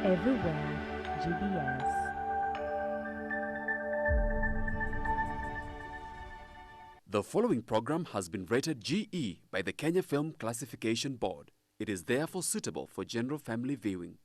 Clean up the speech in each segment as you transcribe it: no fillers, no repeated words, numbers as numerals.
Everywhere GBS. The following program has been rated GE by the Kenya Film Classification Board. It is therefore suitable for general family viewing.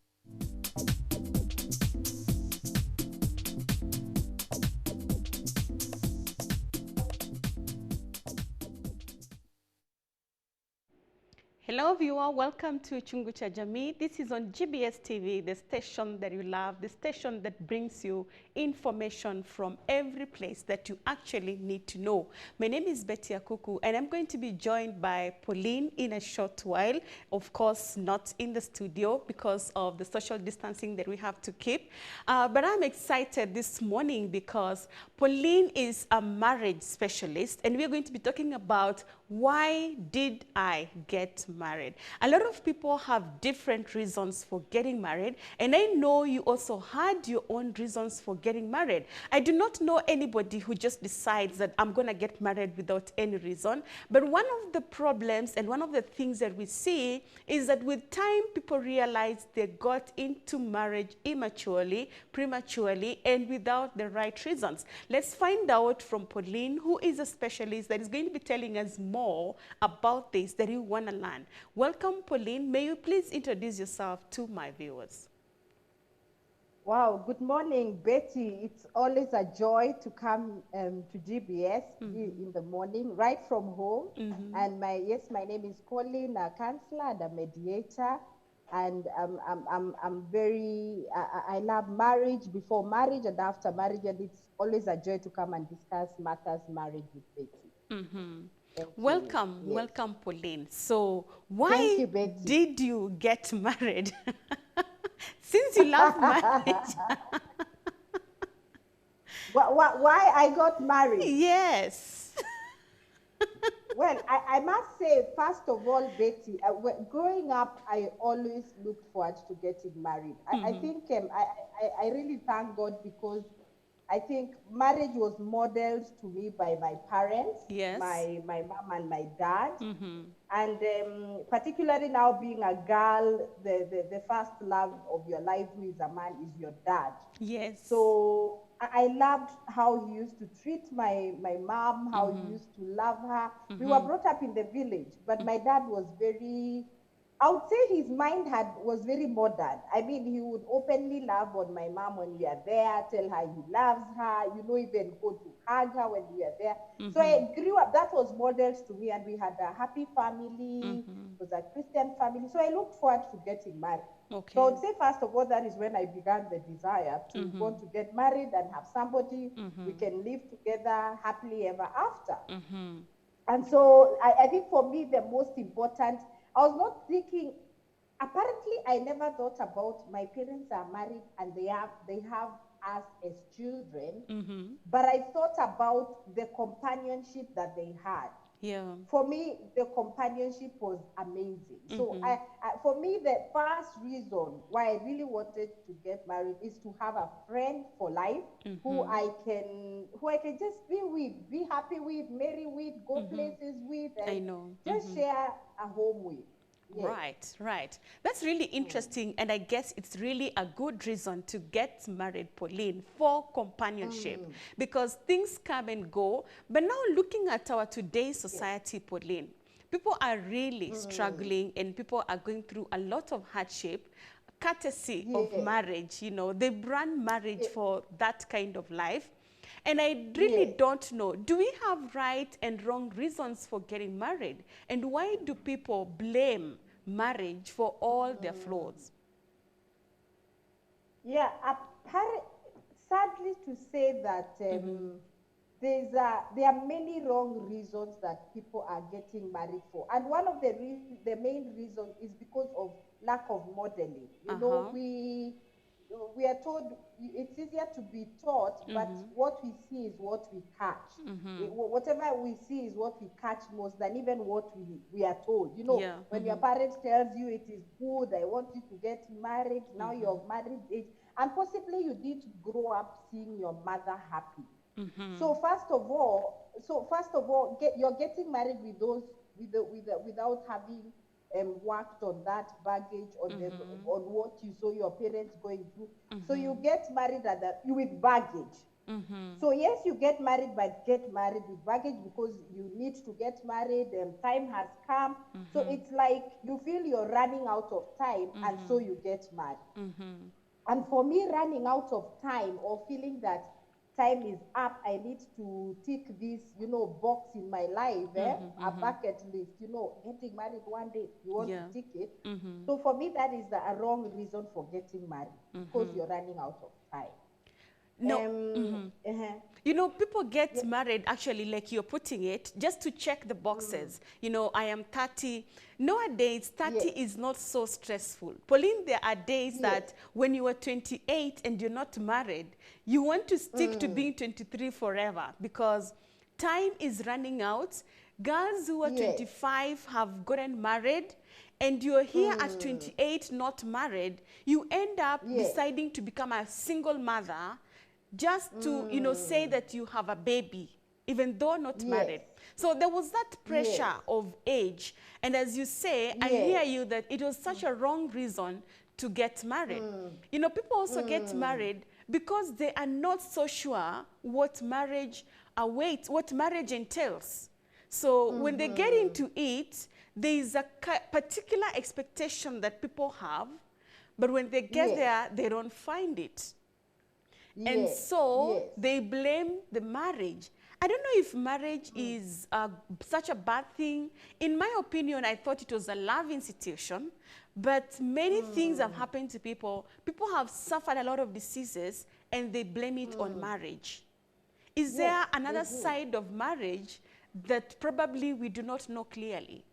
Hello viewer, welcome to Chungu Jamii. This is on GBS TV, the station that you love, the station that brings you information from every place that you actually need to know. My name is Betty Akuku and I'm going to be joined by Pauline in a short while. Of course, not in the studio because of the social distancing that we have to keep. But I'm excited this morning because Pauline is a marriage specialist and we're going to be talking about why did I get married? A lot of people have different reasons for getting married, and I know you also had your own reasons for getting married. I do not know anybody who just decides that I'm going to get married without any reason, but one of the problems and one of the things that we see is that with time, people realize they got into marriage immaturely, prematurely, and without the right reasons. Let's find out from Pauline, who is a specialist that is going to be telling us more about this that you want to learn. Welcome, Pauline. May you please introduce yourself to my viewers? Wow, good morning, Betty. It's always a joy to come to GBS in the morning, right from home. And my name is Pauline, a counselor and a mediator. And I'm very, I love marriage, before marriage and after marriage. And it's always a joy to come and discuss matters marriage with Betty. Welcome, Yes. welcome, Pauline. So why Thank you, Betty. did you get married? Since you love marriage. Why I got married? Yes. Well, I must say, first of all, Betty, growing up, I always looked forward to getting married. I think I really thank God because I think marriage was modeled to me by my parents, Yes. my mom and my dad. And particularly now being a girl, the first love of your life who is a man is your dad. Yes. So I loved how he used to treat my mom, how he used to love her. We were brought up in the village, but my dad was very, I would say his mind was very modern. I mean, he would openly love on my mom when we are there, tell her he loves her, even go to hug her when we are there. So I grew up, that was models to me, and we had a happy family, it was a Christian family. So I looked forward to getting married. Okay. So I would say, first of all, that is when I began the desire to want to get married and have somebody we can live together happily ever after. And so I think for me, the most important, I was not thinking, apparently I never thought about my parents are married and they have us as children, but I thought about the companionship that they had. Yeah. For me, the companionship was amazing. So for me, the first reason why I really wanted to get married is to have a friend for life who I can just be with, be happy with, marry with, go places with, and I know. just share a home with. Yes. Right, right. That's really interesting, and I guess it's really a good reason to get married, Pauline, for companionship, because things come and go. But now looking at our today's society, Pauline, people are really struggling, and people are going through a lot of hardship, courtesy of marriage. They brand marriage for that kind of life. And I really don't know, do we have right and wrong reasons for getting married? And why do people blame marriage for all their flaws? Yeah, sadly to say that there are many wrong reasons that people are getting married for. And one of the main reasons is because of lack of modeling. We are told it's easier to be taught, but what we see is what we catch. Whatever we see is what we catch most than even what we are told. When your parents tells you it is good, I want you to get married, now you're married age, and possibly you didn't grow up seeing your mother happy. So first of all, you're getting married with those without having worked on that baggage, on the on what you saw your parents going through. So you get married with baggage. So yes, you get married, but get married with baggage because you need to get married. Time has come. So it's like you feel you're running out of time, and so you get married. And for me, running out of time or feeling that time is up, I need to tick this, box in my life, a bucket list, getting married one day, you want to tick it. So for me, that is a wrong reason for getting married, because you're running out of time. No. People get married, actually, like you're putting it, just to check the boxes. I am 30. Nowadays, 30 is not so stressful. Pauline, there are days that when you are 28 and you're not married, you want to stick to being 23 forever because time is running out. Girls who are 25 have gotten married, and you're here at 28 not married, you end up deciding to become a single mother just to, say that you have a baby, even though not married. So there was that pressure of age. And as you say, I hear you that it was such a wrong reason to get married. People also get married because they are not so sure what marriage awaits, what marriage entails. So when they get into it, there is a particular expectation that people have, but when they get there, they don't find it. And so they blame the marriage. I don't know if marriage is such a bad thing. In my opinion, I thought it was a love institution, but many things have happened to people. People have suffered a lot of diseases, and they blame it on marriage. Is there another side of marriage that probably we do not know clearly?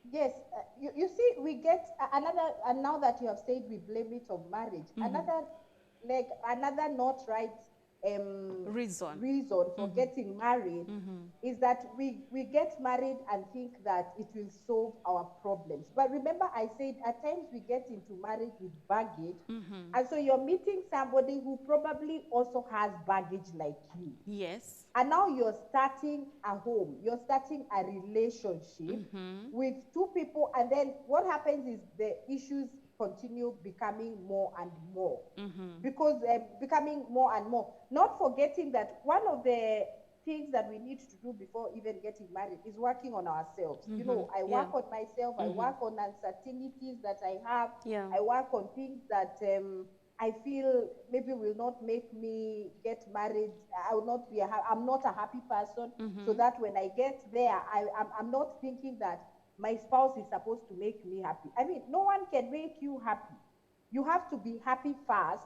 Yes, you see, we get another, and now that you have said we blame it on marriage, another not right reason for getting married is that we get married and think that it will solve our problems. But remember, I said at times we get into marriage with baggage, and so you're meeting somebody who probably also has baggage like you. Yes. And now you're starting a home, you're starting a relationship with two people, and then what happens is the issues continue becoming more and more, because becoming more and more. Not forgetting that one of the things that we need to do before even getting married is working on ourselves. I work on myself, I work on uncertainties that I have, I work on things that I feel maybe will not make me get married. I will not be I'm not a happy person, so that when I get there, I'm not thinking that my spouse is supposed to make me happy. I mean, no one can make you happy. You have to be happy first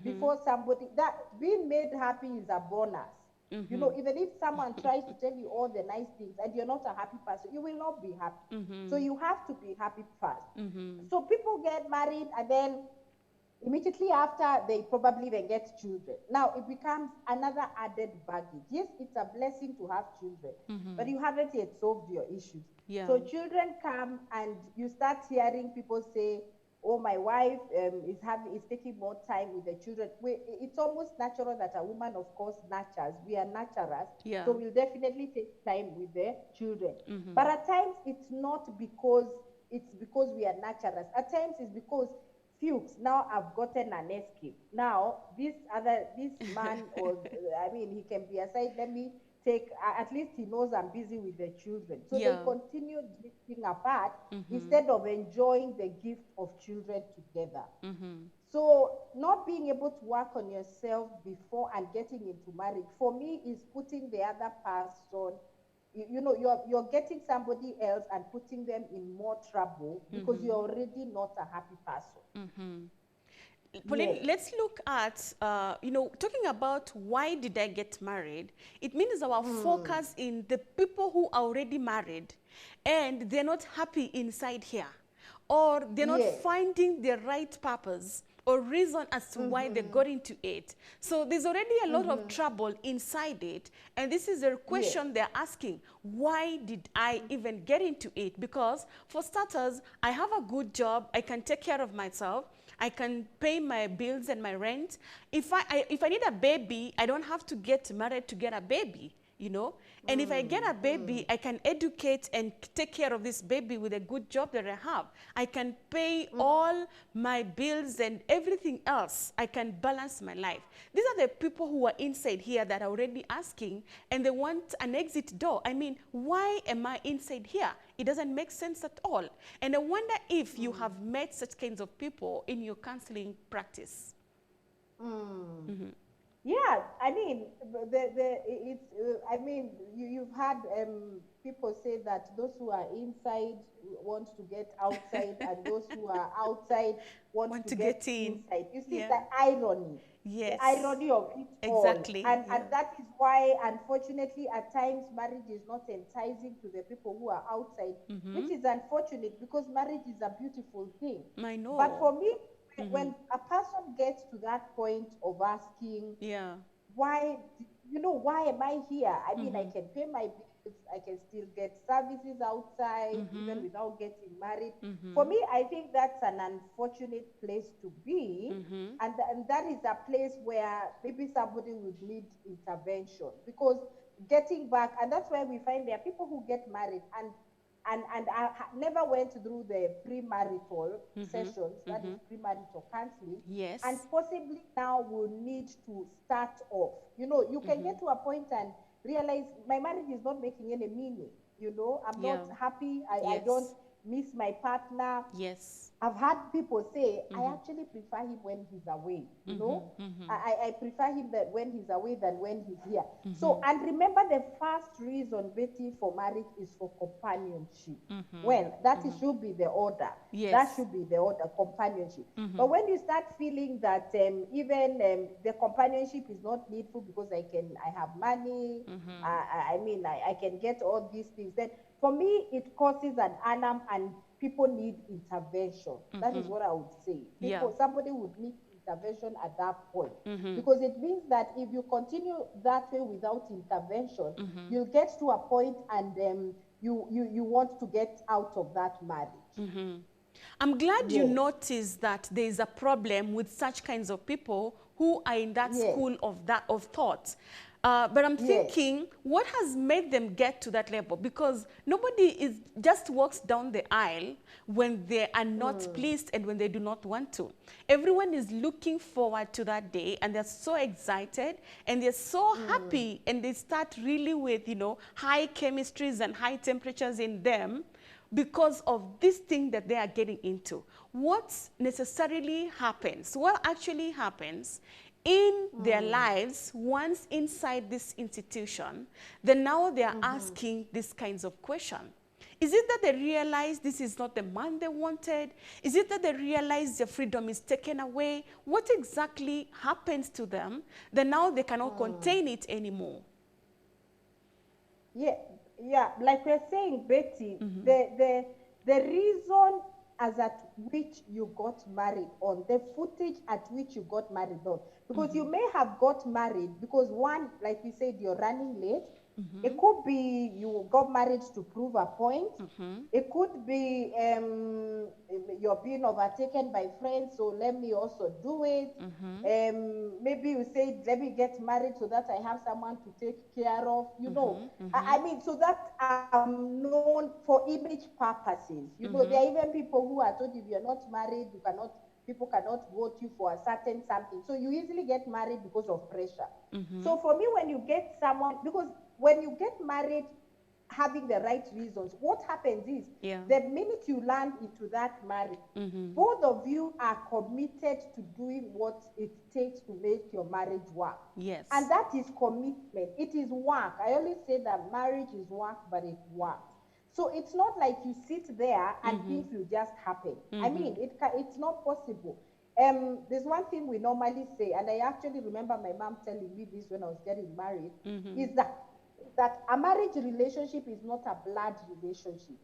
before somebody. That being made happy is a bonus. Even if someone tries to tell you all the nice things and you're not a happy person, you will not be happy. So you have to be happy first. So people get married, and then immediately after, they probably then get children. Now it becomes another added baggage. Yes, it's a blessing to have children, but you haven't yet solved your issues. So children come, and you start hearing people say, oh, my wife is taking more time with the children. It's almost natural that a woman, of course, nurtures. We are nurturers, so we'll definitely take time with the children. But at times, it's not because we are nurturers. At times, it's because Fuchs, now I've gotten an escape. Now this man, or he can be aside. Let me take. At least he knows I'm busy with the children. So they continue drifting apart instead of enjoying the gift of children together. So not being able to work on yourself before and getting into marriage, for me, is putting the other person. You're getting somebody else and putting them in more trouble because you're already not a happy person. Pauline, let's look at, talking about why did I get married. It means our focus in the people who are already married and they're not happy inside here, or they're not finding the right purpose or reason as to why they got into it. So there's already a lot of trouble inside it. And this is the question they're asking. Why did I even get into it? Because for starters, I have a good job. I can take care of myself. I can pay my bills and my rent. If I need a baby, I don't have to get married to get a baby. you know. And if I get a baby, I can educate and take care of this baby with a good job that I have. I can pay all my bills and everything else. I can balance my life. These are the people who are inside here that are already asking, and they want an exit door. I mean, why am I inside here? It doesn't make sense at all. And I wonder if you have met such kinds of people in your counseling practice. Yeah, I mean, I mean, you've had people say that those who are inside want to get outside, and those who are outside want to get in. inside. You see Yeah. the irony, Yes. the irony of it Exactly, all. And yeah. that is why, unfortunately, at times marriage is not enticing to the people who are outside, which is unfortunate because marriage is a beautiful thing. I know. But for me, when a person gets to that point of asking, Yeah. why, you know, why am I here? I mean, I can pay my bills, I can still get services outside, even without getting married. For me, I think that's an unfortunate place to be. And that is a place where maybe somebody would need intervention, because getting back, and that's why we find there are people who get married and I never went through the premarital sessions, that is premarital counseling. Yes. And possibly now will need to start off. You know, you can get to a point and realize my marriage is not making any meaning. You know, I'm not happy. I don't miss my partner. Yes. I've had people say, I actually prefer him when he's away, you know. I prefer him that when he's away than when he's here. So, and remember, the first reason, Betty, for marriage is for companionship. Well, that should be the order. Yes. That should be the order, companionship. But when you start feeling that even the companionship is not needful because I have money, I mean, I can get all these things, then for me, it causes an alarm, and people need intervention. That is what I would say. Somebody would need intervention at that point. Because it means that if you continue that way without intervention, you'll get to a point and you want to get out of that marriage. I'm glad you noticed that there is a problem with such kinds of people who are in that school of thought. But I'm thinking, what has made them get to that level? Because nobody just walks down the aisle when they are not pleased and when they do not want to. Everyone is looking forward to that day, and they're so excited and they're so happy, and they start really with, you know, high chemistries and high temperatures in them because of this thing that they are getting into. What necessarily happens, what actually happens in their lives once inside this institution, then now they are asking these kinds of questions. Is it that they realize this is not the man they wanted? Is it that they realize their freedom is taken away? What exactly happens to them that now they cannot contain it anymore? Yeah, like we're saying, Betty, the reason as at which you got married on, the footage at which you got married on, because you may have got married because one, like we said, you're running late. It could be you got married to prove a point. It could be you're being overtaken by friends, so let me also do it. Maybe you say, let me get married so that I have someone to take care of. You know, I mean, so that I'm known for image purposes. You know, there are even people who are told if you're not married, people cannot vote you for a certain something. So you easily get married because of pressure. So for me, when you get someone, because when you get married having the right reasons, what happens is the minute you land into that marriage, both of you are committed to doing what it takes to make your marriage work. Yes. And that is commitment. It is work. I always say that marriage is work, but it works. So it's not like you sit there and things will just happen. I mean, it's not possible. There's one thing we normally say, and I actually remember my mom telling me this when I was getting married, is that a marriage relationship is not a blood relationship.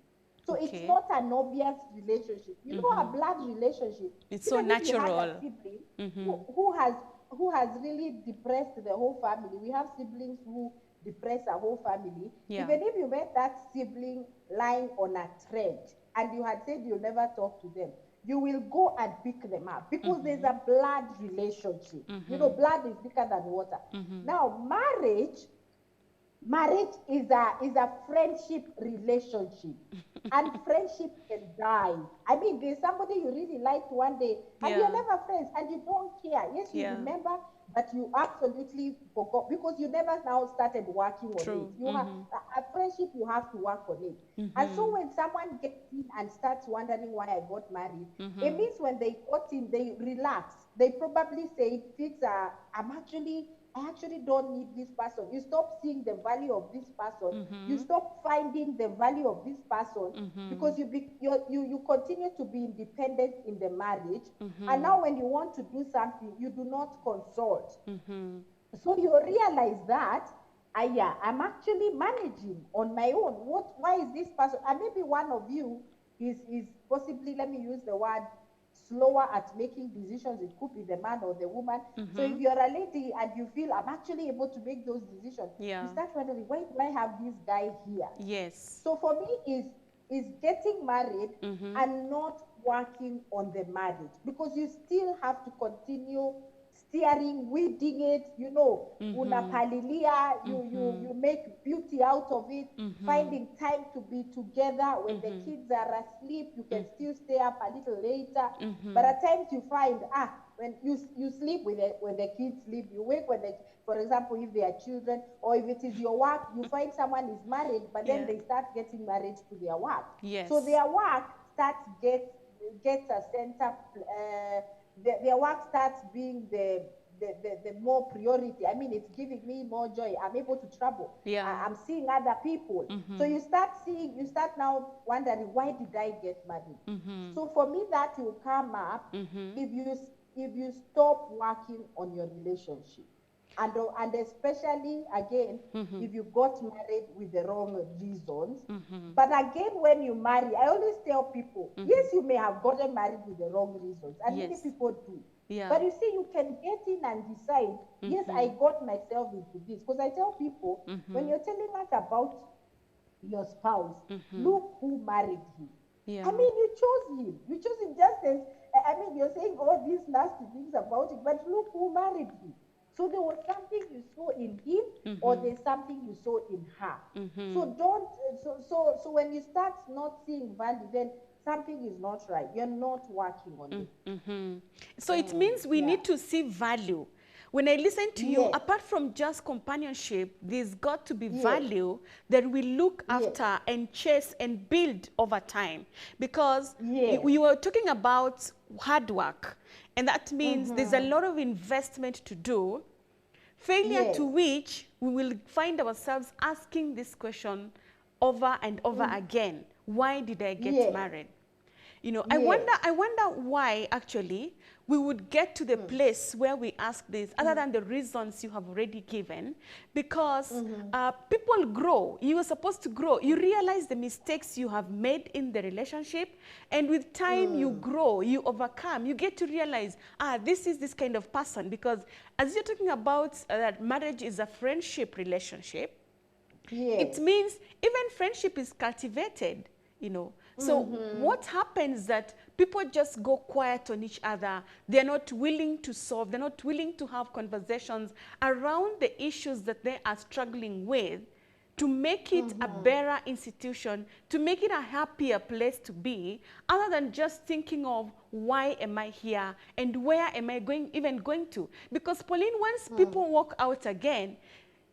So it's not an obvious relationship. You know, a blood relationship. It's so natural. If you had a sibling who has really depressed the whole family. We have siblings who depress a whole family. Even if you met that sibling lying on a trench and you had said you'll never talk to them, you will go and pick them up because there's a blood relationship. You know, blood is thicker than water. Now, marriage marriage is a friendship relationship, and friendship can die. I mean, there's somebody you really liked one day and you're Yeah. never friends and you don't care. Yes, you Yeah. remember, but you absolutely forgot because you never now started working on it. True. You have a friendship, you have to work on it. And so when someone gets in and starts wondering why I got married, it means when they got in, they relax. They probably say, Fix, I actually don't need this person. You stop seeing the value of this person. You stop finding the value of this person because you continue to be independent in the marriage. And now when you want to do something, you do not consult. So you realize that yeah, I'm actually managing on my own. Why is this person? And maybe one of you is possibly, let me use the word, slower at making decisions. It could be the man or the woman. So if you're a lady and you feel I'm actually able to make those decisions, Yeah. you start wondering, why do I have this guy here? Yes. So for me is getting married and not working on the marriage, because you still have to continue steering, weeding it, unapalilia, you make beauty out of it, finding time to be together. When the kids are asleep, you can still stay up a little later. But at times you find, when you sleep when the kids sleep, you wake when they, for example, if they are children, or if it is your work, you find someone is married, but then Yeah. they start getting married to their work. Yes. So their work starts gets a center. Their work starts being the more priority. I mean, it's giving me more joy. I'm able to travel. Yeah. I'm seeing other people. So you start now wondering, why did I get married? So for me, that will come up if you stop working on your relationship. And especially again, if you got married with the wrong reasons. But again, when you marry, I always tell people, yes, you may have gotten married with the wrong reasons, and many Yes. people do. Yeah. But you see, you can get in and decide, yes, I got myself into this. Because I tell people, when you're telling us about your spouse, look who married him. Yeah. I mean, you chose him. You chose him just as, I mean, you're saying all these nasty things about it, but look who married him. So there was something you saw in him, or there's something you saw in her. So don't, so when you start not seeing value, then something is not right. You're not working on it. So it means we Yeah. need to see value. When I listen to you, Yes. apart from just companionship, there's got to be Yes. value that we look Yes. after and chase and build over time. Because Yes. we were talking about hard work, and that means there's a lot of investment to do, failure Yes. to which we will find ourselves asking this question over and over again. Why did I get Yes. married? You know, Yes. I wonder why actually we would get to the place where we ask this, other than the reasons you have already given, because people grow. You are supposed to grow. You realize the mistakes you have made in the relationship, and with time you grow, you overcome. You get to realize, this is this kind of person, because as you're talking about that marriage is a friendship relationship, Yes. it means even friendship is cultivated, you know. So what happens that people just go quiet on each other. They're not willing to solve. They're not willing to have conversations around the issues that they are struggling with, to make it a better institution, to make it a happier place to be, other than just thinking of why am I here and where am I going to. Because Pauline, once people walk out again,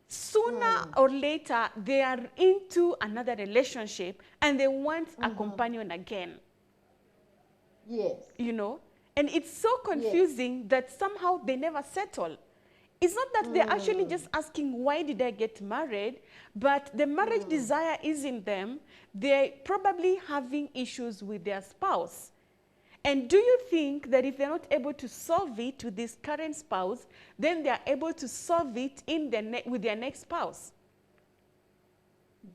sooner or later they are into another relationship and they want a companion again. Yes. You know, and it's so confusing that somehow they never settle. It's not that they're actually just asking, why did I get married? But the marriage desire is in them. They're probably having issues with their spouse. And do you think that if they're not able to solve it with this current spouse, then they're able to solve it with their next spouse?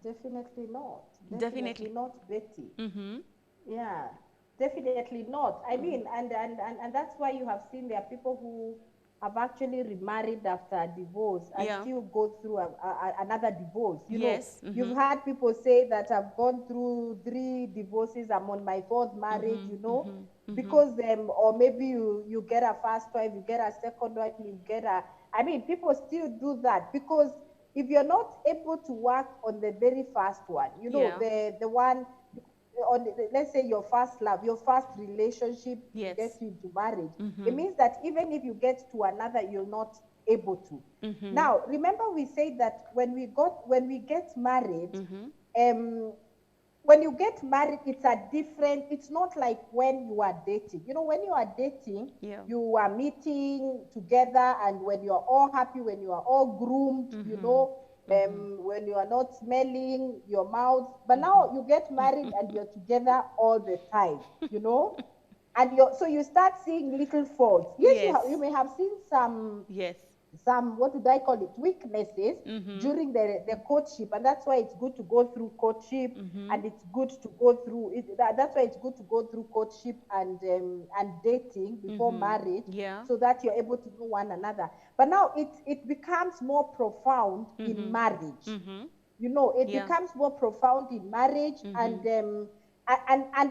Definitely not. Definitely. Not, Betty. Yeah, definitely not. I mean, and that's why you have seen there are people who have actually remarried after a divorce and Yeah. still go through another divorce. You Yes. know, you've had people say that I've gone through 3 divorces, I'm on my 4th marriage, you know, because or maybe you get a first wife, you get a second wife, you get a, I mean, people still do that because if you're not able to work on the very first one, you know, the one on let's say your first love, your first relationship to get you into marriage, it means that even if you get to another, you're not able to. Now, remember we said that when we get married, when you get married, it's not like when you are dating. You know, when you are dating, you are meeting together, and when you are all happy, when you are all groomed, you know, when you are not smelling your mouth. But now you get married and you're together all the time, you know, and so you start seeing little faults. Yes, you may have seen some, what do I call it, weaknesses during the courtship, and that's why it's good to go through courtship, and it's good to go through it. That's why it's good to go through courtship and dating before marriage, so that you're able to know one another. But now it becomes more profound in marriage. You know, it becomes more profound in marriage, and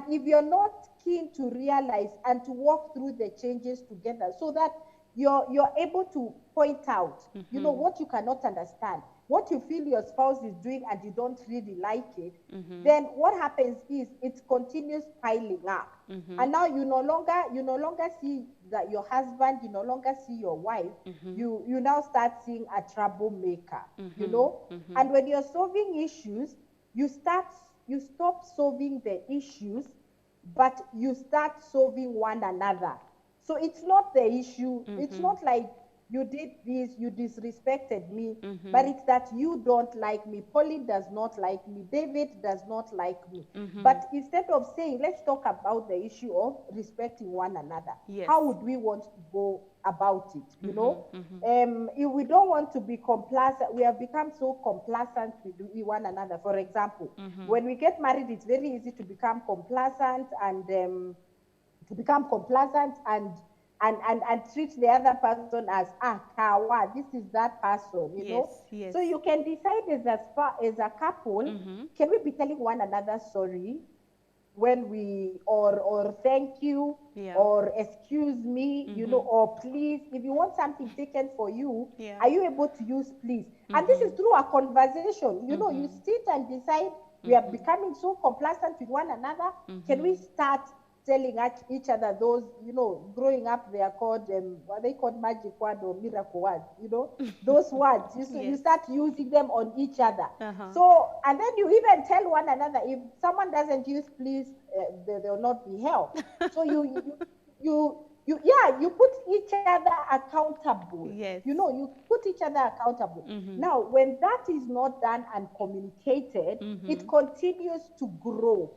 if you're not keen to realize and to walk through the changes together, so that you're able to point out, you know, what you cannot understand, what you feel your spouse is doing and you don't really like it, then what happens is it continues piling up. And now you no longer see that your husband, you no longer see your wife, you now start seeing a troublemaker, you know. And when you're solving issues, you stop solving the issues, but you start solving one another. So it's not the issue. It's not like you did this, you disrespected me, but it's that you don't like me. Pauline does not like me. David does not like me. But instead of saying, let's talk about the issue of respecting one another, how would we want to go about it? You know, if we don't want to be complacent, we have become so complacent with one another. For example, when we get married, it's very easy to become complacent and and treat the other person as kawa, this is that person, you know. So you can decide as a couple, can we be telling one another sorry when we or thank you, or excuse me, you know, or please. If you want something taken for you, are you able to use please? And this is through a conversation, you know. You sit and decide, we are becoming so complacent with one another, can we start telling each other those, you know, growing up they are called, what they called magic word or miracle words, you know, those words. You start using them on each other. So, and then you even tell one another, if someone doesn't use please, they will not be helped. So you put each other accountable. You know, you put each other accountable. Now, when that is not done and communicated, it continues to grow.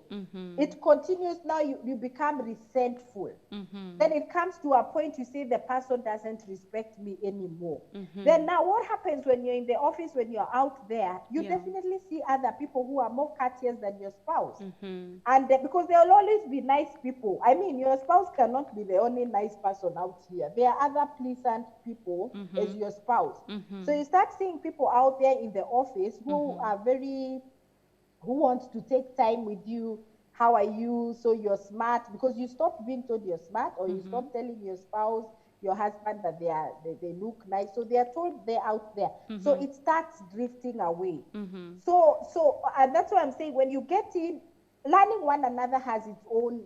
It continues. Now you become resentful. Then it comes to a point you say the person doesn't respect me anymore. Then now what happens when you're in the office, when you're out there, you definitely see other people who are more courteous than your spouse. And because there will always be nice people. I mean, your spouse cannot be the only nice person out here. There are other pleasant people as your spouse. So you start seeing people out there in the office who are who want to take time with you. How are you? So you're smart, because you stop being told you're smart, or you stop telling your spouse, your husband, that they look nice. So they are told they're out there. So it starts drifting away. So and that's what I'm saying. When you get in, learning one another has its own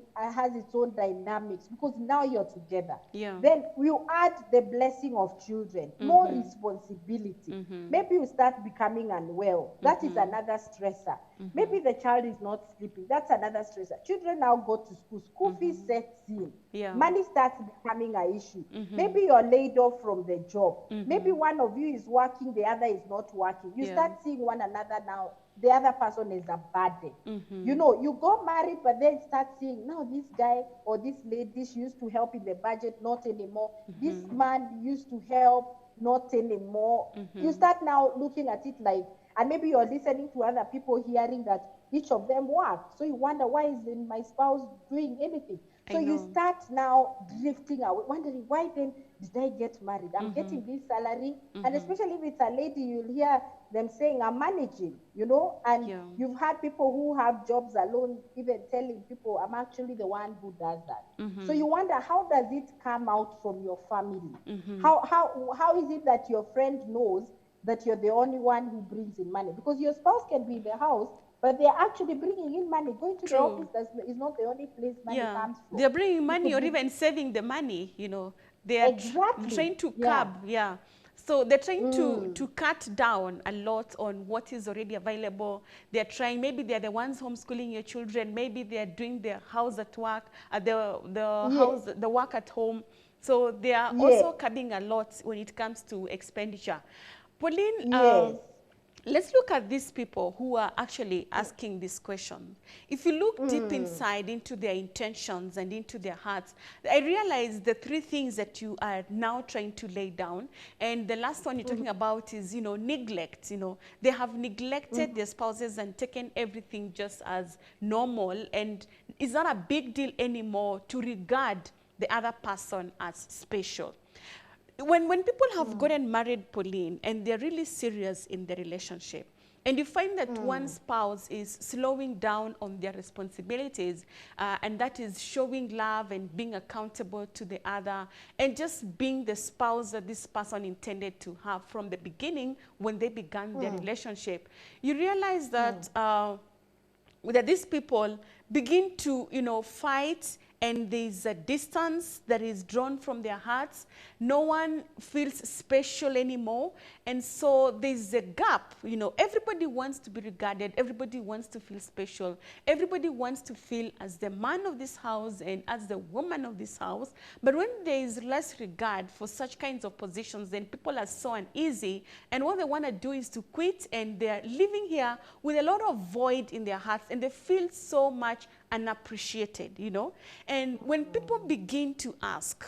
dynamics, because now you're together. Then you add the blessing of children, more responsibility. Maybe you start becoming unwell. That is another stressor. Maybe the child is not sleeping. That's another stressor. Children now go to school. School fees sets in. Money starts becoming an issue. Maybe you're laid off from the job. Maybe one of you is working, the other is not working. You start seeing one another now. The other person is a burden. You know, you go married, but then start seeing, now this guy or this lady, she used to help in the budget, not anymore. This man used to help, not anymore. You start now looking at it like, and maybe you're listening to other people, hearing that each of them work. So you wonder, why isn't my spouse doing anything? So you start now drifting away, wondering, why then did I get married? I'm getting this salary. And especially if it's a lady, you'll hear them saying, I'm managing, you know. And you've had people who have jobs alone even telling people, I'm actually the one who does that. So you wonder, how does it come out from your family? How is it that your friend knows that you're the only one who brings in money, because your spouse can be in the house, but they're actually bringing in money. Going to the True. office is not the only place money Yeah, comes from. they're bringing You money could or be even saving the money, you know. They are exactly, trying to yeah. curb, yeah. So they're trying Mm. to cut down a lot on what is already available. They're trying, maybe they're the ones homeschooling your children, maybe they're doing their house at work, Yes, the work at home. So they are yes, also curbing a lot when it comes to expenditure. Pauline, yes. let's look at these people who are actually asking this question. If you look deep inside into their intentions and into their hearts, I realize the three things that you are now trying to lay down. And the last one you're talking about is, you know, neglect. You know, they have neglected their spouses and taken everything just as normal. And it's not a big deal anymore to regard the other person as special. When people have gotten married, Pauline, and they're really serious in the relationship, and you find that one spouse is slowing down on their responsibilities, and that is showing love and being accountable to the other, and just being the spouse that this person intended to have from the beginning when they began their relationship, you realize that that these people begin to, you know, fight, and there's a distance that is drawn from their hearts. No one feels special anymore. And so there's a gap, you know, everybody wants to be regarded, everybody wants to feel special, everybody wants to feel as the man of this house and as the woman of this house. But when there is less regard for such kinds of positions, then people are so uneasy, and what they want to do is to quit, and they're living here with a lot of void in their hearts, and they feel so much unappreciated, you know. And when people begin to ask,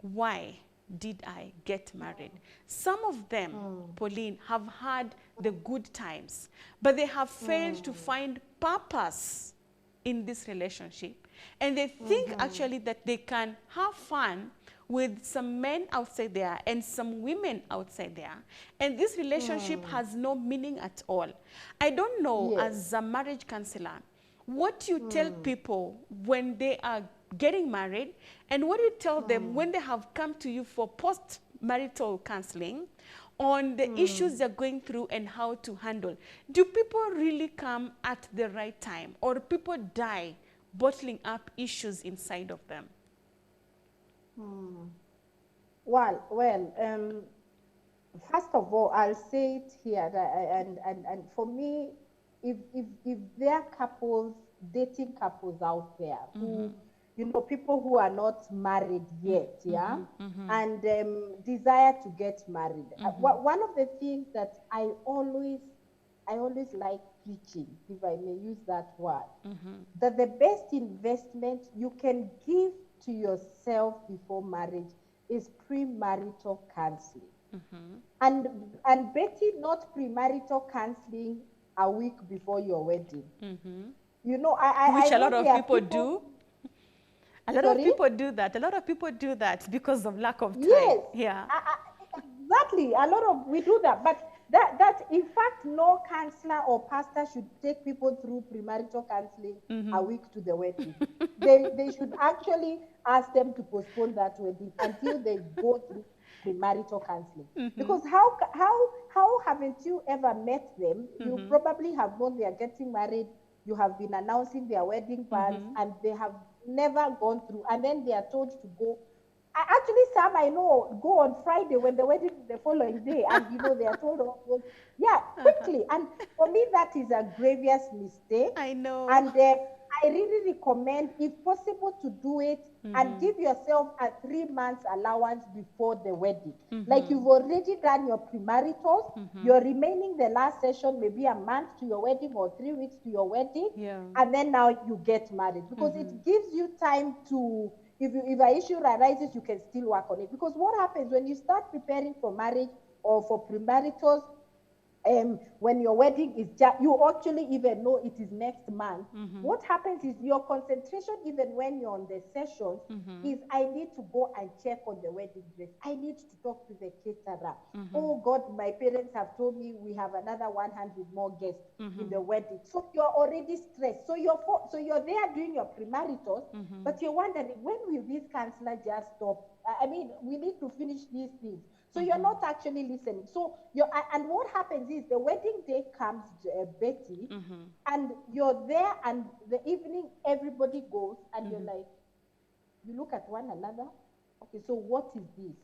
why did I get married? Some of them, Pauline, have had the good times, but they have failed to find purpose in this relationship. And they think actually that they can have fun with some men outside there and some women outside there. And this relationship has no meaning at all. I don't know, Yes. as a marriage counselor, what you tell people when they are getting married, and what you tell them when they have come to you for post-marital counseling on the issues they're going through and how to handle. Do people really come at the right time, or people die bottling up issues inside of them? Well, first of all, I'll say it here, and for me, if there are couples, dating couples out there who, you know, people who are not married yet, yeah, and desire to get married, one of the things that I always like preaching, if I may use that word, that the best investment you can give to yourself before marriage is premarital counseling. And Betty, not premarital counseling a week before your wedding. You know, Which I a know lot of there are people do. A lot of Sorry? people do that. A lot of people do that because of lack of time. Yes, Yeah. exactly. A lot of we do that, but that in fact, no counselor or pastor should take people through premarital counseling a week to the wedding. They should actually ask them to postpone that wedding until they go through premarital counseling. Because how haven't you ever met them? You probably have known they are getting married. You have been announcing their wedding plans, and they have never gone through, and then they are told to go. Actually, some I know go on Friday when the wedding is the following day, and you know they are told, yeah, quickly. And for me, that is a grievous mistake. I know. And I really recommend, if possible, to do it and give yourself a 3 months allowance before the wedding. Like you've already done your premaritals, you're remaining the last session, maybe a month to your wedding or 3 weeks to your wedding, Yeah. and then now you get married, because it gives you time to, if an issue arises, you can still work on it. Because what happens when you start preparing for marriage or for premaritals, when your wedding is you actually even know it is next month. What happens is your concentration, even when you're on the sessions, is I need to go and check on the wedding dress. I need to talk to the caterer. Oh God, my parents have told me we have another 100 more guests in the wedding. So you're already stressed. So you're there doing your premaritals, but you're wondering, when will this counselor just stop? I mean, we need to finish these things. So you're not actually listening. So and what happens is the wedding day comes, Betty, and you're there, and the evening everybody goes, and you're like, you look at one another. Okay, so what is this?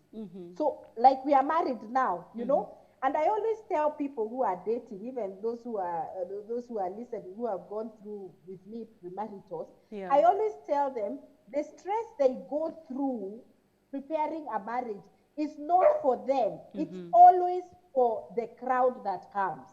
So like we are married now, you know. And I always tell people who are dating, even those who are listening, who have gone through with me premaritals, Yeah. I always tell them the stress they go through preparing a marriage is not for them. It's always for the crowd that comes.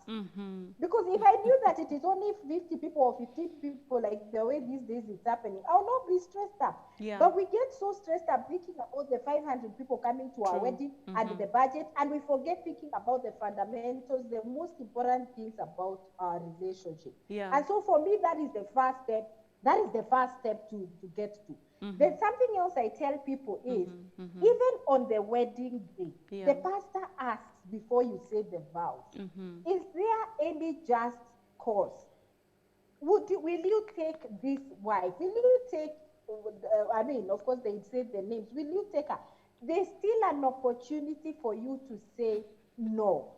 Because if I knew that it is only 50 people or 15 people, like the way these days it's happening, I'll not be stressed up. Yeah. But we get so stressed up thinking about the 500 people coming to our wedding and the budget, and we forget thinking about the fundamentals, the most important things about our relationship. Yeah. And so for me, that is the first step. That is the first step to get to. Then something else I tell people is, even on the wedding day, the pastor asks before you say the vows, is there any just cause? Will you take this wife? Will you take, I mean, of course, they say the names. Will you take her? There's still an opportunity for you to say, no,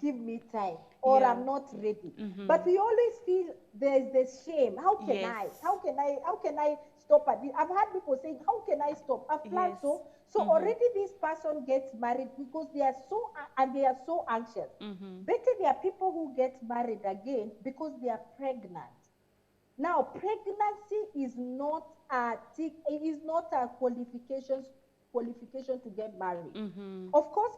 give me time, or I'm not ready. But we always feel there's this shame. How can I? How can I stop at this? I've had people saying, how can I stop? I've planned so already this person gets married because they are so anxious. Better there are people who get married again because they are pregnant. Now, pregnancy is not a qualification to get married. Of course,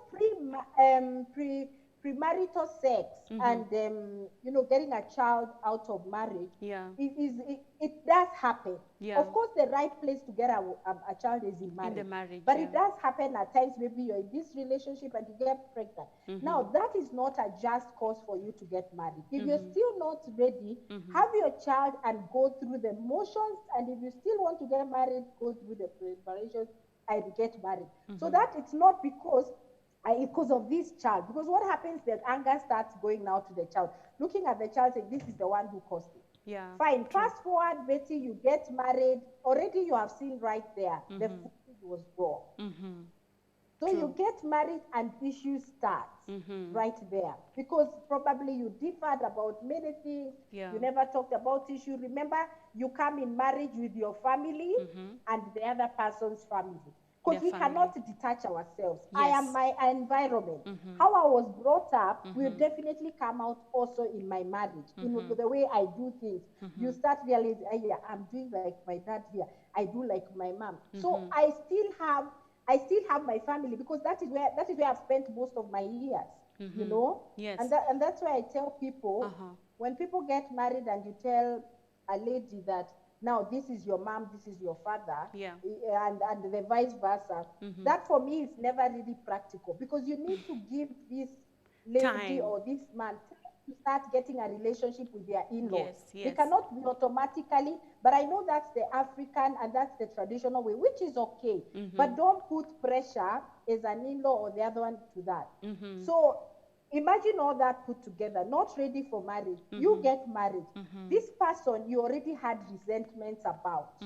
premarital sex and getting a child out of marriage, it does happen. Of course, the right place to get a child is in marriage. In the marriage, but it does happen at times. Maybe you're in this relationship and you get pregnant. Now, that is not a just cause for you to get married. If you're still not ready, have your child and go through the motions. And if you still want to get married, go through the preparations and get married. So that it's not because of this child. Because what happens, the anger starts going now to the child. Looking at the child saying, this is the one who caused it. Yeah. Fine. Fast forward, Betty, you get married. Already you have seen right there, the food was wrong. So you get married and issues start right there. Because probably you differed about many things. You never talked about issue. Remember, you come in marriage with your family and the other person's family. Because we cannot detach ourselves. I am my environment. How I was brought up will definitely come out also in my marriage. In the way I do things. You start realizing, yeah, I'm doing like my dad here. I do like my mom. So I still have my family, because that is where I've spent most of my years. You know? Yes. And that's why I tell people, when people get married and you tell a lady that, now this is your mom, this is your father, and the vice versa, that for me is never really practical, because you need to give this lady or this man time to start getting a relationship with their in-laws. They cannot be automatically, but I know that's the African and that's the traditional way, which is okay. But don't put pressure as an in-law or the other one to that. So imagine all that put together, not ready for marriage. You get married. This person you already had resentments about.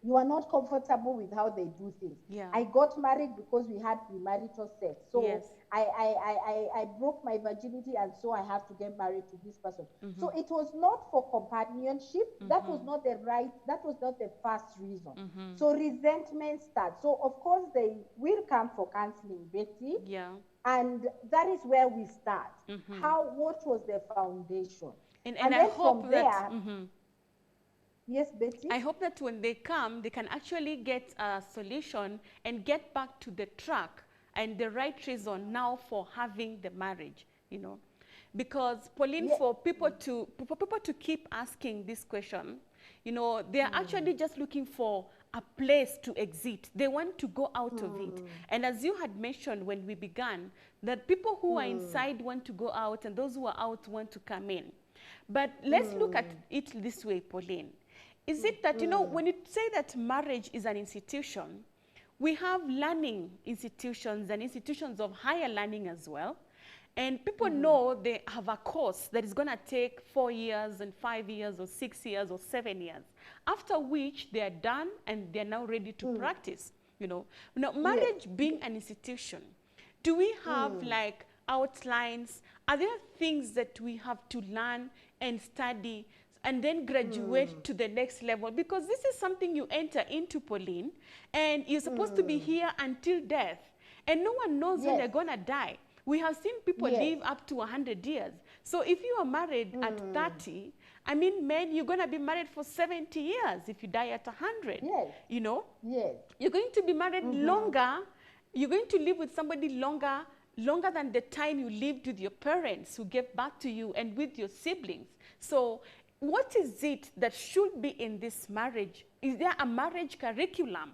You are not comfortable with how they do things. I got married because we had premarital sex. So I broke my virginity, and so I have to get married to this person. So it was not for companionship. That was not the first reason. So resentment starts. So of course they will come for counseling, Betty. And that is where we start. What was the foundation? And I then hope from that, there, yes, Betty? I hope that when they come, they can actually get a solution and get back to the track and the right reason now for having the marriage, you know. Because, Pauline, for people to keep asking this question, you know, they are actually just looking for a place to exit. They want to go out of it. And as you had mentioned when we began, that people who are inside want to go out, and those who are out want to come in. But let's look at it this way, Pauline. Is it that, you know, when you say that marriage is an institution, we have learning institutions and institutions of higher learning as well. And people know they have a course that is going to take 4 years and 5 years or 6 years or 7 years, after which they are done and they're now ready to practice. you know. Now, marriage being an institution, do we have like outlines? Are there things that we have to learn and study and then graduate to the next level? Because this is something you enter into, Pauline, and you're supposed to be here until death. And no one knows when they're going to die. We have seen people live up to 100 years. So if you are married at 30, I mean, men, you're going to be married for 70 years if you die at 100. Yes. You know? Yes. You're going to be married longer. You're going to live with somebody longer than the time you lived with your parents who gave birth to you and with your siblings. So what is it that should be in this marriage? Is there a marriage curriculum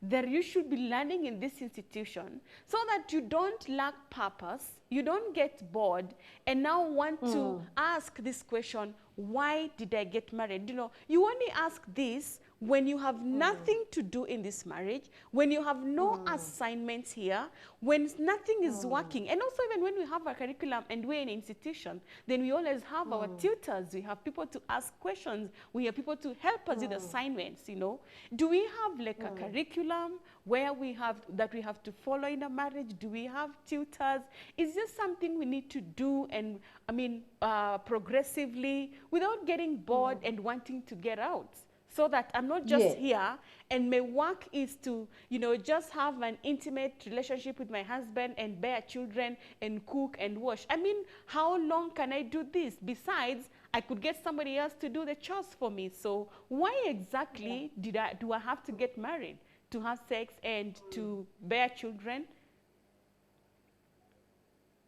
that you should be learning in this institution so that you don't lack purpose, you don't get bored, and now want to ask this question, why did I get married? You know, you only ask this when you have nothing to do in this marriage, when you have no assignments here, when nothing is working. And also even when we have a curriculum and we're in an institution, then we always have our tutors, we have people to ask questions, we have people to help us with assignments, you know. Do we have like a curriculum where we have, that we have to follow in a marriage? Do we have tutors? Is this something we need to do, and I mean, progressively, without getting bored and wanting to get out? So that I'm not just here and my work is to, you know, just have an intimate relationship with my husband and bear children and cook and wash. I mean, how long can I do this? Besides, I could get somebody else to do the chores for me. So why exactly do I have to get married? To have sex and to bear children?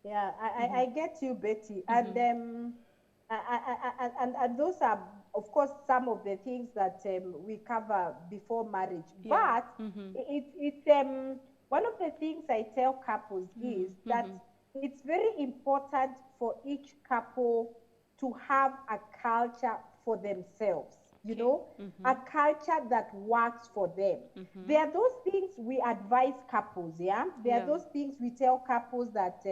Yeah, I get you, Betty. And those are, of course, some of the things that we cover before marriage. But it's one of the things I tell couples is that it's very important for each couple to have a culture for themselves. You know, a culture that works for them. There are those things we advise couples, There are those things we tell couples that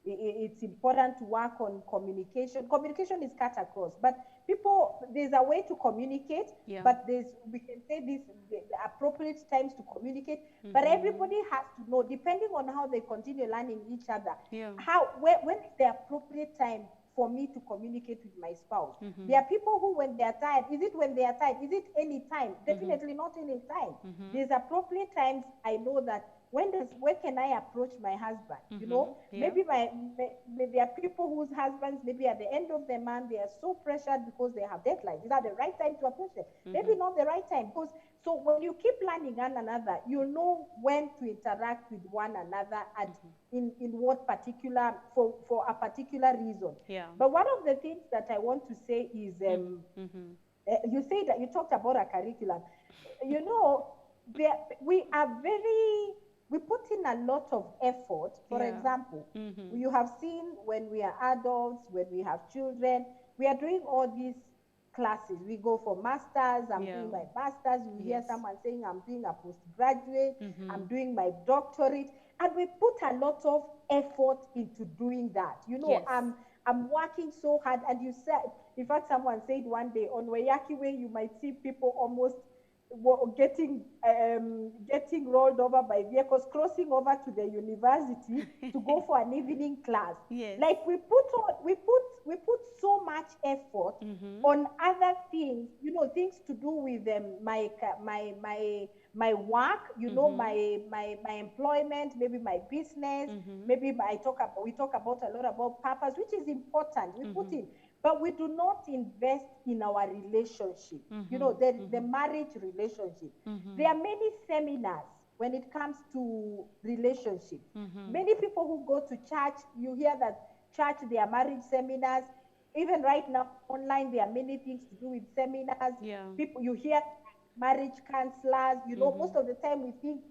it's important to work on communication. Communication is cut across, but there's a way to communicate, but we can say this, the appropriate times to communicate, but everybody has to know, depending on how they continue learning each other, when is the appropriate time for me to communicate with my spouse. There are people who, when they are tired, is it when they are tired? Is it any time? Definitely not any time. There's appropriate times. I know that when can I approach my husband? You know, maybe there are people whose husbands, maybe at the end of the month, they are so pressured because they have deadlines. Is that the right time to approach them? Maybe not the right time. Because so when you keep learning one another, you know when to interact with one another and in what particular, for a particular reason. But one of the things that I want to say is, you say that you talked about a curriculum. You know, we put in a lot of effort. For example, you have seen when we are adults, when we have children, we are doing all these classes. We go for masters. I'm doing my masters. You hear someone saying, I'm doing a postgraduate. I'm doing my doctorate. And we put a lot of effort into doing that. You know, I'm working so hard. And you said, in fact, someone said one day, on Wayaki Way, you might see people almost getting rolled over by vehicles, crossing over to the university to go for an evening class. Like we put so much effort on other things, you know, things to do with my work, you know, my employment, maybe my business, maybe we talk about a lot about purpose, which is important. We put in. But we do not invest in our relationship, you know, the marriage relationship. There are many seminars when it comes to relationship. Many people who go to church, you hear that church, there are marriage seminars. Even right now, online, there are many things to do with seminars. People, you hear marriage counselors. You know, most of the time we think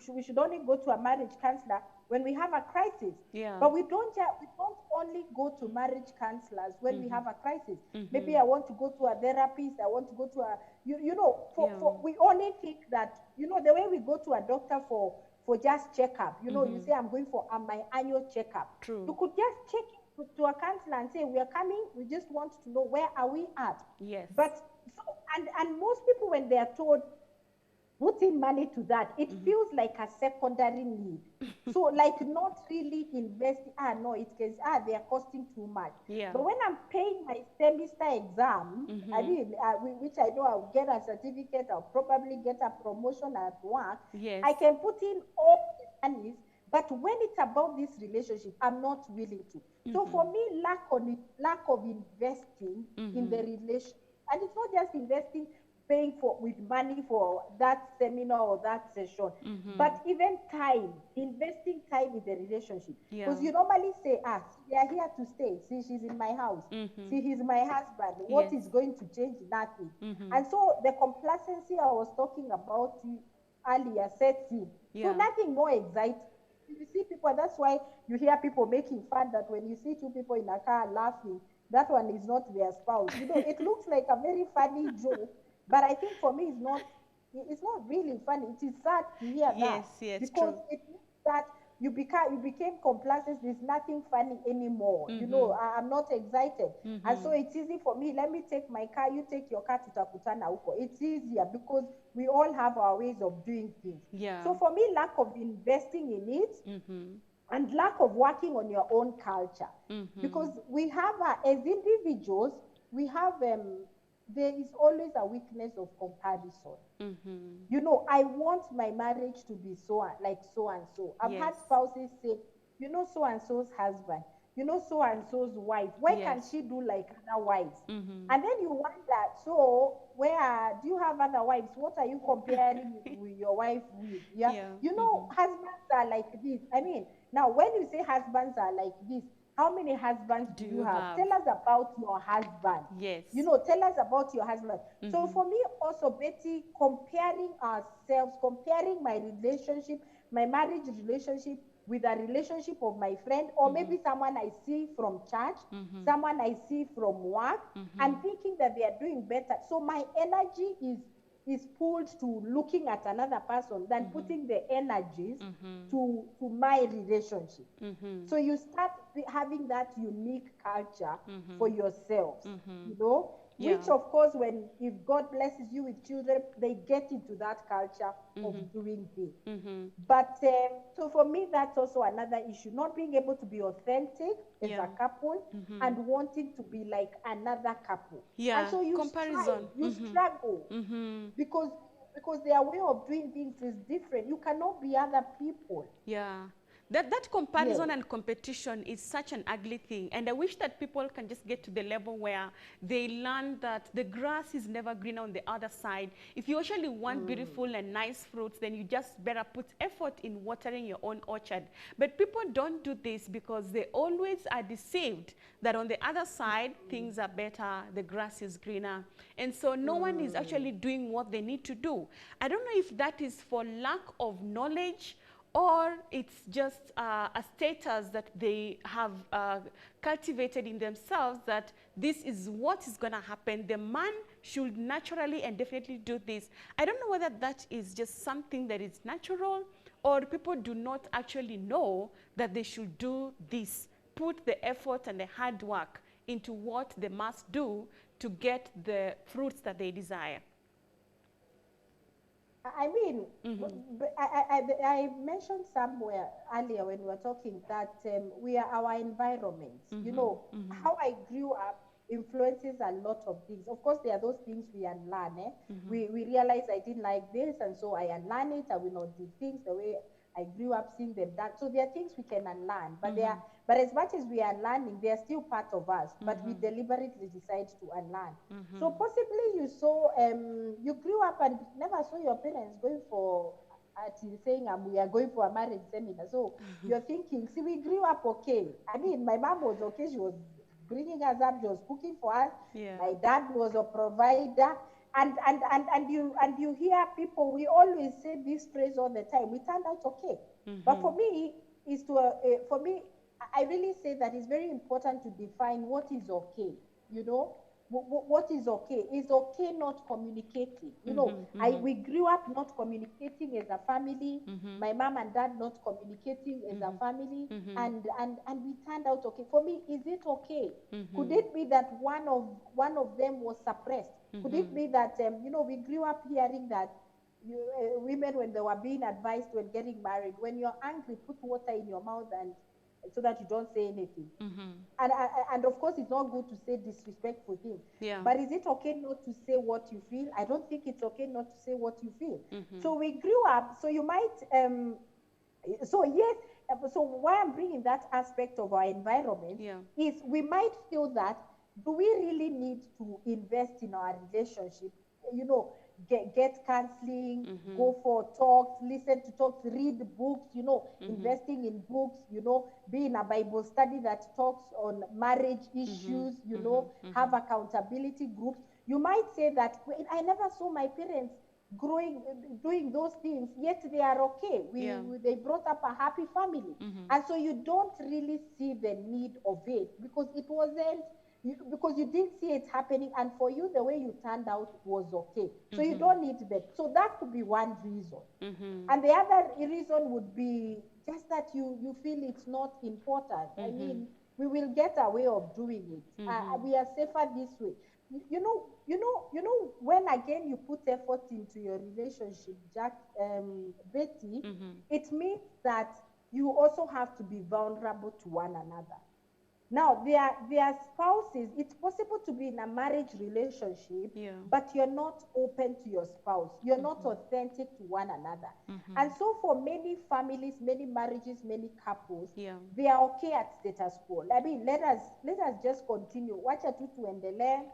we should only go to a marriage counselor when we have a crisis. But we don't only go to marriage counselors when we have a crisis. Maybe I want to go to a therapist. I want to go to we only think that, you know, the way we go to a doctor for just checkup, you know, you say, I'm going for my annual checkup. You could just check to a counselor and say, we are coming, we just want to know where are we at. But so, and most people, when they are told, putting money to that, it feels like a secondary need. So like not really investing, no, it can, they are costing too much. Yeah. But when I'm paying my semester exam, I mean, which I know I'll get a certificate, I'll probably get a promotion at work, Yes. I can put in all the monies, but when it's about this relationship, I'm not willing to. So for me, lack of investing in the relationship, and it's not just investing, paying for with money for that seminar or that session, but even time, investing time in the relationship. Because Yeah. you normally say, we are here to stay. See, she's in my house. See, he's my husband. What Yes. is going to change? Nothing. And so the complacency I was talking about earlier sets in. So Yeah. nothing more exciting. You see people, that's why you hear people making fun that when you see two people in a car laughing, that one is not their spouse. You know, it looks like a very funny joke, but I think for me it's not really funny. It is sad to hear that, Yes, yes, because true. it means that you became complacent. There's nothing funny anymore. You know, I'm not excited. And so it's easy for me. Let me take my car, you take your car, tutakutana huko. It's easier because we all have our ways of doing things. Yeah. So for me, lack of investing in it and lack of working on your own culture. Because we have, as individuals, we have, there is always a weakness of comparison. You know, I want my marriage to be like so and so. I've had Yes. spouses say, you know, so and so's husband, you know, so and so's wife. Why can't Yes. she do like other wives? And then you wonder, so where do you have other wives? What are you comparing with your wife with? Yeah. Yeah. You know, husbands are like this. I mean, now when you say husbands are like this, how many husbands do you have? Tell us about your husband. Yes. You know, tell us about your husband. So for me also, Betty, comparing ourselves, comparing my relationship, my marriage relationship with a relationship of my friend, or maybe someone I see from church, someone I see from work, and thinking that they are doing better. So my energy is pulled to looking at another person than putting the energies to my relationship. So you start having that unique culture for yourselves, you know, Yeah. which of course, if God blesses you with children, they get into that culture of doing this. But so for me, that's also another issue, not being able to be authentic as Yeah. a couple and wanting to be like another couple. Yeah. And so you strive, Comparison. you struggle, because their way of doing things is different. You cannot be other people. Yeah. That Yes. comparison and competition is such an ugly thing. And I wish that people can just get to the level where they learn that the grass is never greener on the other side. If you actually want beautiful and nice fruits, then you just better put effort in watering your own orchard. But people don't do this because they always are deceived that on the other side, things are better, the grass is greener. And so no one is actually doing what they need to do. I don't know if that is for lack of knowledge, or it's just a status that they have cultivated in themselves, that this is what is going to happen. The man should naturally and definitely do this. I don't know whether that is just something that is natural, or people do not actually know that they should do this, put the effort and the hard work into what they must do to get the fruits that they desire. I mean, I mentioned somewhere earlier when we were talking that we are our environments. You know, how I grew up influences a lot of things. Of course, there are those things we unlearn. We realize I didn't like this, and so I unlearn it. I will not do things the way I grew up seeing them done. So there are things we can unlearn, but as much as we are learning, they are still part of us. But we deliberately decide to unlearn. So possibly you grew up and never saw your parents going for saying we are going for a marriage seminar. So you're thinking, see, we grew up okay. I mean, my mom was okay. She was bringing us up. She was cooking for us. Yeah. My dad was a provider. And you hear people, we always say this phrase all the time. We turned out okay. But for me, I really say that it's very important to define what is okay. You know, what is okay? Is okay not communicating? You know, we grew up not communicating as a family. My mom and dad not communicating as a family, and we turned out okay. For me, is it okay? Could it be that one of them was suppressed? Could it be that we grew up hearing that women, when they were being advised when getting married, when you're angry, put water in your mouth and so that you don't say anything. And of course, it's not good to say disrespectful things. Yeah. But is it okay not to say what you feel? I don't think it's okay not to say what you feel. So we grew up. So you might. So yes. So why I'm bringing that aspect of our environment is we might feel that, do we really need to invest in our relationship? You know, get counseling, go for talks, listen to talks, read books, you know, investing in books, you know, be in a Bible study that talks on marriage issues, you know, have accountability groups. You might say that, well, I never saw my parents doing those things, yet they are okay. They brought up a happy family. And so you don't really see the need of it because it wasn't, because you didn't see it happening, and for you the way you turned out was okay. So you don't need that. So that could be one reason. And the other reason would be just that you feel it's not important. I mean, we will get a way of doing it. We are safer this way. When again you put effort into your relationship, Betty, it means that you also have to be vulnerable to one another. Now, their spouses, it's possible to be in a marriage relationship, but you're not open to your spouse. You're not authentic to one another. And so for many families, many marriages, many couples, they are okay at status quo. I mean, let us just continue. Wacha tu tuendelee.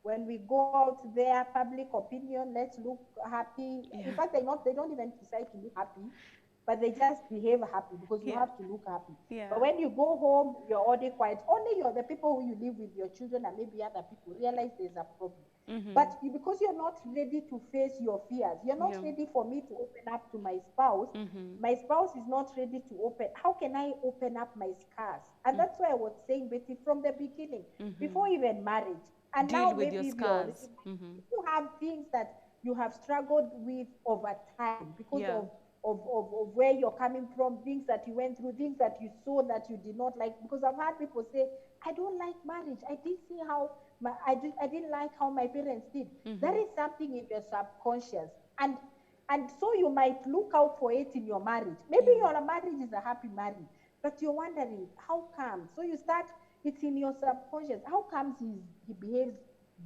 When we go out there, public opinion, let's look happy. In fact, they don't even decide to look happy, but they just behave happy because you have to look happy. But when you go home, you're already quiet. Only the people who you live with, your children and maybe other people, realize there's a problem. But because you're not ready to face your fears, you're not ready for me to open up to my spouse. My spouse is not ready to open. How can I open up my scars? And that's why I was saying, Betty, from the beginning, before even marriage. And Deal now with maybe your scars. you have things that you have struggled with over time because of where you're coming from, things that you went through, things that you saw that you did not like. Because I've had people say, I don't like marriage. I didn't see how, I didn't like how my parents did. There is something in your subconscious. And so you might look out for it in your marriage. Maybe your marriage is a happy marriage, but you're wondering, how come? So you start, it's in your subconscious. How comes he behaves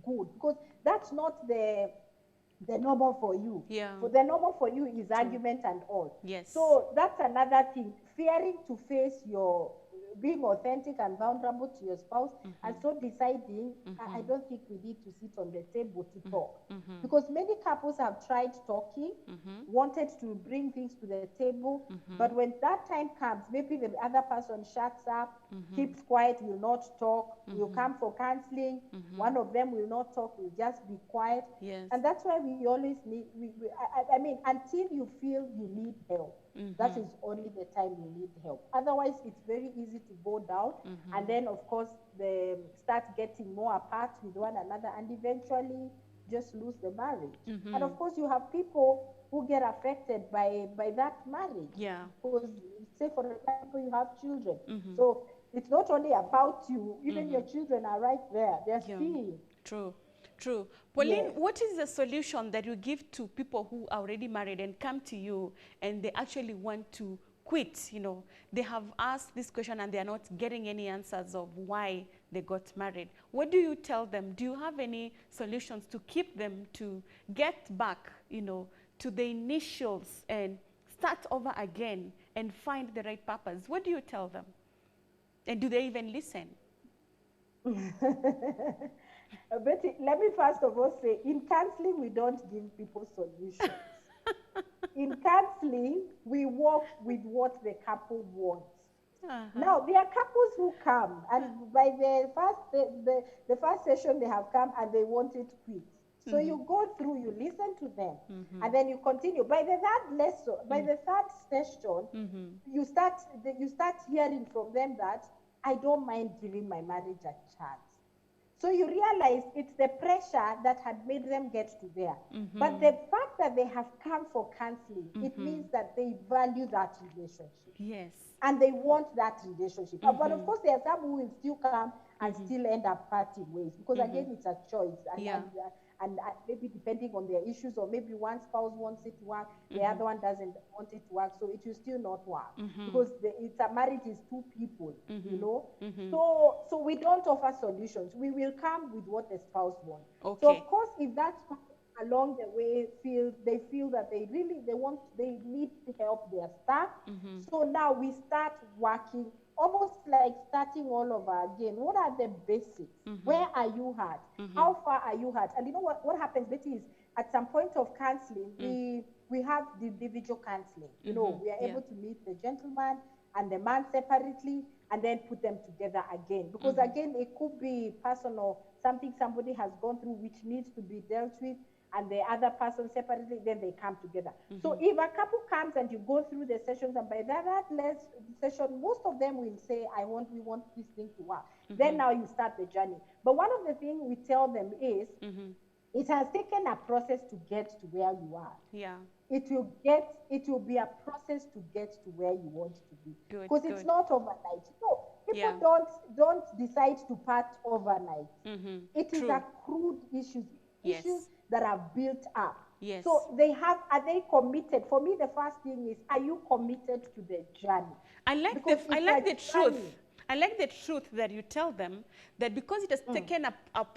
good? Because that's not the normal for you. For the normal for you is argument and all. So that's another thing. Fearing to face your being authentic and vulnerable to your spouse, and so deciding, I don't think we need to sit on the table to talk. Because many couples have tried talking, wanted to bring things to the table, but when that time comes, maybe the other person shuts up, keeps quiet, will not talk, will come for counseling, one of them will not talk, will just be quiet. And that's why we always need, I mean, until you feel you need help, that is only the time you need help. Otherwise, it's very easy to go down, and then, of course, they start getting more apart with one another, and eventually just lose the marriage. And of course, you have people who get affected by that marriage. Because, say, for example, you have children. So it's not only about you, even your children are right there. They're seeing. True. Pauline, what is the solution that you give to people who are already married and come to you and they actually want to quit? You know, they have asked this question and they are not getting any answers of why they got married. What do you tell them? Do you have any solutions to keep them to get back, you know, to the initials and start over again and find the right purpose? What do you tell them? And do they even listen? Betty, let me first of all say, in counseling, we don't give people solutions. In counseling, we work with what the couple wants. Now, there are couples who come, and by the first session they have come and they want it quick. So you go through, you listen to them, and then you continue. By the third lesson, by the third session, you start hearing from them that I don't mind giving my marriage a chance. So you realize it's the pressure that had made them get to there. But the fact that they have come for counseling, it means that they value that relationship. And they want that relationship. But of course, there are some who will still come and still end up parting ways. Because again, it's a choice. and maybe depending on their issues, or maybe one spouse wants it to work, the other one doesn't want it to work, so it will still not work, because it's a marriage is two people, you know. So we don't offer solutions. We will come with what the spouse wants. So of course, if that spouse along the way feel that they need to help their staff, so now we start working, almost like starting all over again. What are the basics? Where are you hurt? How far are you hurt? And you know what happens, Betty, is at some point of counseling, we have the individual counseling. You know, we are able to meet the gentleman and the man separately and then put them together again. Because again, it could be personal, something somebody has gone through which needs to be dealt with, and the other person separately, then they come together. So if a couple comes and you go through the sessions, and by that last session, most of them will say, we want this thing to work. Then now you start the journey. But one of the things we tell them is, it has taken a process to get to where you are. Yeah. It will be a process to get to where you want to be. Because it's not overnight. No, people don't decide to part overnight. It is accrued issues that are built up. Yes. So are they committed? For me, the first thing is, are you committed to the journey? I like the truth. I like the truth that you tell them that because it has taken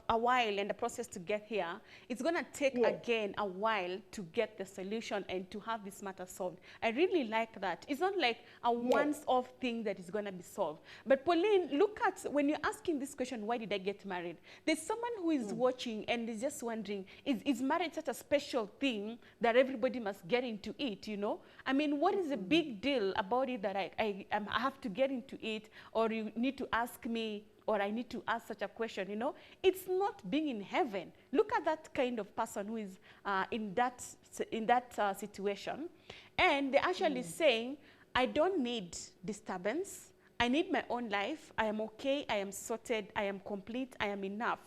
a while and a process to get here, it's going to take again a while to get the solution and to have this matter solved. I really like that. It's not like a once-off thing that is going to be solved. But Pauline, look at, when you're asking this question, why did I get married? There's someone who is watching and is just wondering, is marriage such a special thing that everybody must get into it, you know? I mean, what is the big deal about it that I have to get into it, or you need to ask me, or I need to ask such a question, you know? It's not being in heaven. Look at that kind of person who is in that situation. And they're actually saying, I don't need disturbance. I need my own life. I am okay. I am sorted. I am complete. I am enough,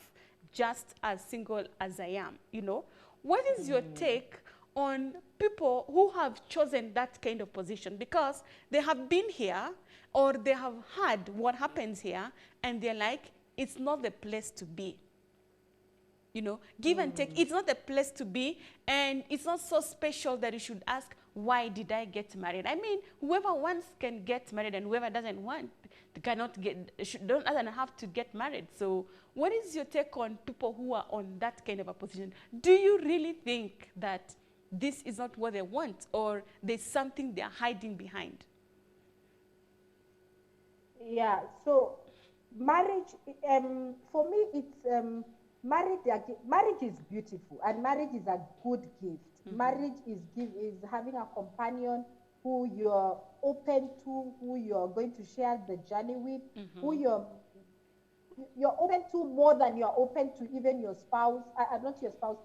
just as single as I am, you know? What is your take on people who have chosen that kind of position, because they have been here or they have heard what happens here and they're like, it's not the place to be? You know, give and take. It's not the place to be, and it's not so special that you should ask, why did I get married? I mean, whoever wants can get married, and whoever doesn't want doesn't have to get married. So what is your take on people who are on that kind of a position? Do you really think that this is not what they want, or there's something they're hiding behind? Yeah, so marriage, for me, it's marriage is beautiful, and marriage is a good gift. Marriage is having a companion who you're open to, who you're going to share the journey with, who you're open to more than you're open to even your spouse, not your spouse,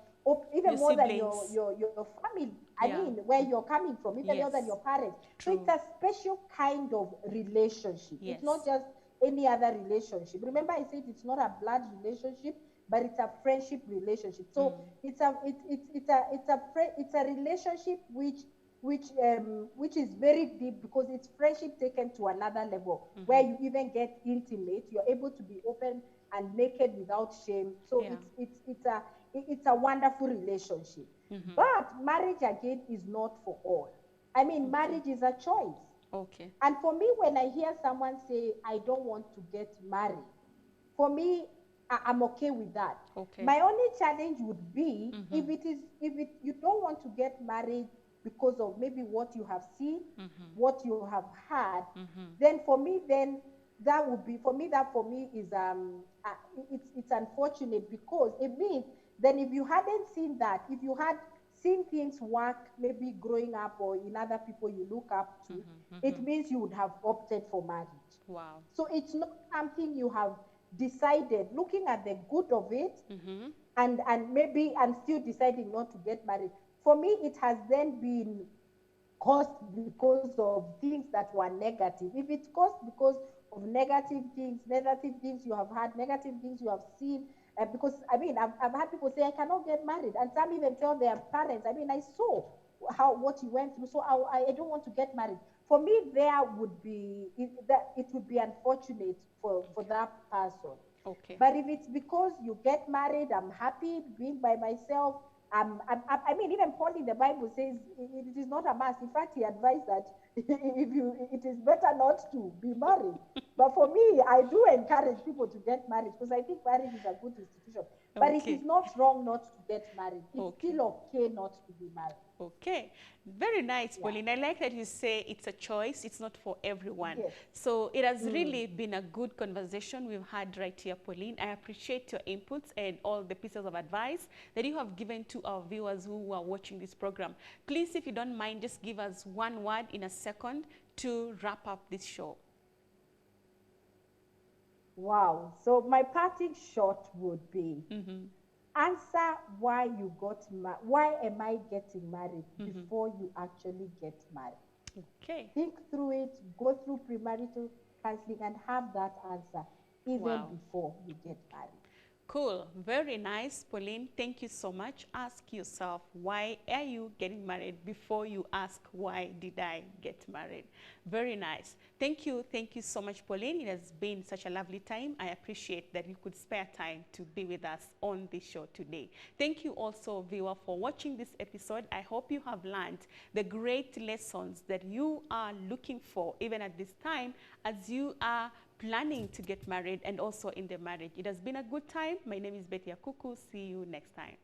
even your more siblings. than your family. I mean, where you're coming from, even more than your parents. True. So it's a special kind of relationship. Yes. It's not just any other relationship. Remember, I said it's not a blood relationship, but it's a friendship relationship. So it's a relationship which is very deep, because it's friendship taken to another level, where you even get intimate. You're able to be open and naked without shame. So it's a wonderful relationship. But marriage again is not for all. I mean, marriage is a choice. Okay. And for me, when I hear someone say, I don't want to get married, for me, I'm okay with that. Okay. My only challenge would be if you don't want to get married because of maybe what you have seen, what you have heard, then for me, that is it's unfortunate, because it means then if you hadn't seen that, if you had seen things work maybe growing up or in other people you look up to, it means you would have opted for marriage. Wow. So it's not something you have decided, looking at the good of it, and still deciding not to get married. For me, it has then been caused because of things that were negative. If it's caused because of negative things you have had, negative things you have seen, because I mean, I've had people say, I cannot get married, and some even tell their parents, I mean, I saw what you went through, so I don't want to get married. For me, it would be unfortunate for that person. Okay. But if it's because you get married, I'm happy being by myself. I mean, even Paul in the Bible says it is not a must. In fact, he advised that it is better not to be married. But for me, I do encourage people to get married because I think marriage is a good institution. But it Okay. is not wrong not to get married. It's Okay. still okay not to be married. Okay, very nice, Yeah. Pauline. I like that you say it's a choice, it's not for everyone. Yes. So it has really been a good conversation we've had right here, Pauline. I appreciate your inputs and all the pieces of advice that you have given to our viewers who are watching this program. Please, if you don't mind, just give us one word in a second to wrap up this show. Wow. So my parting shot would be answer why you got married. Why am I getting married before you actually get married? Okay. Think through it, go through premarital counseling, and have that answer even Wow. before you get married. Cool. Very nice, Pauline. Thank you so much. Ask yourself, why are you getting married before you ask, why did I get married? Very nice. Thank you. Thank you so much, Pauline. It has been such a lovely time. I appreciate that you could spare time to be with us on this show today. Thank you also, viewer, for watching this episode. I hope you have learned the great lessons that you are looking for, even at this time, as you are planning to get married and also in the marriage. It has been a good time. My name is Betty Akuku. See you next time.